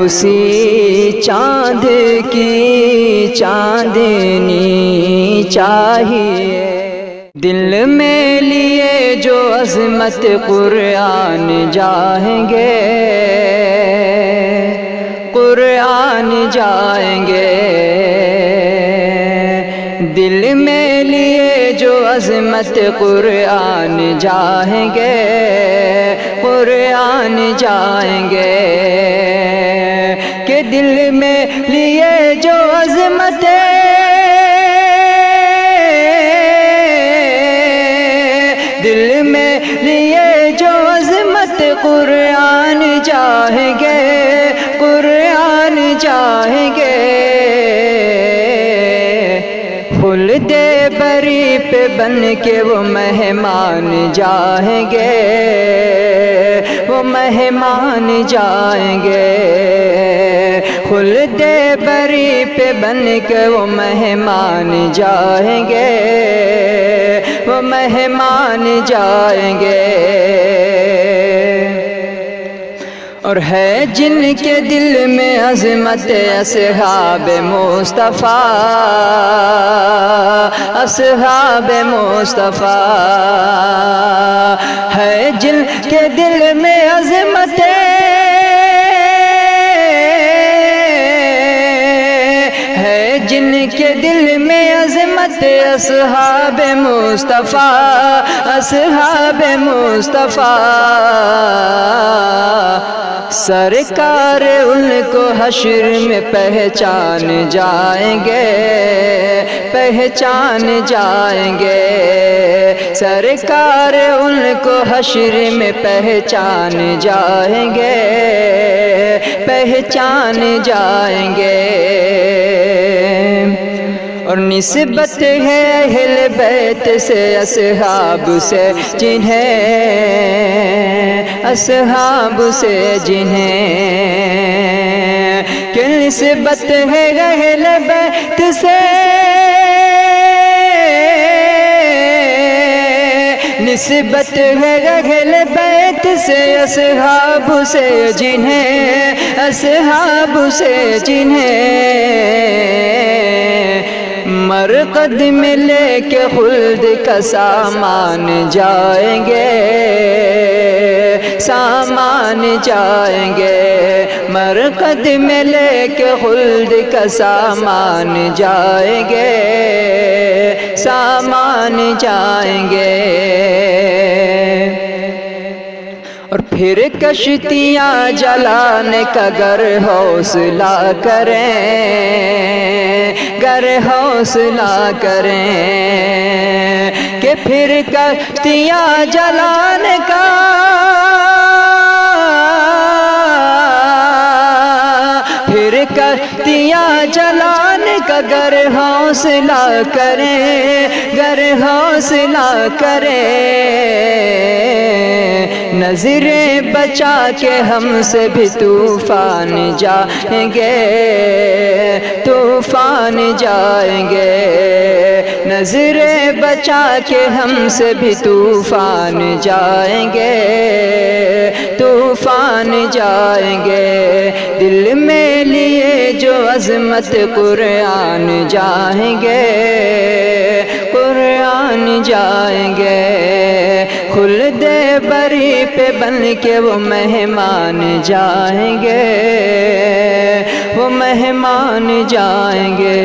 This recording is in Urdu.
اسی چاند کی چاندنی چاہیے، دل میں لیے جو عظمت قرآن جائیں گے، قرآن جائیں گے، دل میں لیے جو عظمت قرآن جائیں گے، قرآن جائیں گے، کہ دل میں لیے جو عظمت دل میں لیے جو عظمت قرآن جائیں گے، قرآن جائیں گے، خلد بری پہ بن کے وہ مہمان جائیں گے، وہ مہمان جائیں گے، خلد بری پہ بن کے وہ مہمان جائیں گے، وہ مہمان جائیں گے، اور ہے جن کے دل میں عظمت اصحاب مصطفیٰ، اصحاب مصطفیٰ، ہے جن کے دل میں عظمت جن کے دل میں عظمت اصحاب مصطفیٰ، اصحاب مصطفیٰ، سرکار ان کو حشر میں پہچان جائیں گے، پہچان جائیں گے، سرکار ان کو حشر میں پہچان جائیں گے، پہچان جائیں گے، اور نسبت ہے اہل بیت سے اصحاب سے جنہیں، اصحاب سے جنہیں، کہ نسبت ہے اہل بیت سے، نسبت ہے اہل بیت سے اصحاب سے جنہیں، اصحاب سے جنہیں، مرقد میں لے کے خلد کا سامان جائیں گے، سامان جائیں گے، مرقد میں لے کے خلد کا سامان جائیں گے، سامان جائیں گے، اور پھر کشتیاں جلانے کا گر حوصلہ کریں، گر حوصلہ کریں، کہ پھر کشتیاں جلانے کا پھر کشتیاں جلانے کا گر حوصلہ کریں، گر حوصلہ کریں، نظریں بچا کے ہم سے بھی طوفان جائیں گے، طوفان جائیں گے، نظریں بچا کے ہم سے بھی طوفان جائیں گے، طوفان جائیں گے، دل میں لیے جو عظمت قرآن جائیں گے، قرآن جائیں گے، خلد بری پہ بن کے وہ مہمان جائیں گے، وہ مہمان جائیں گے۔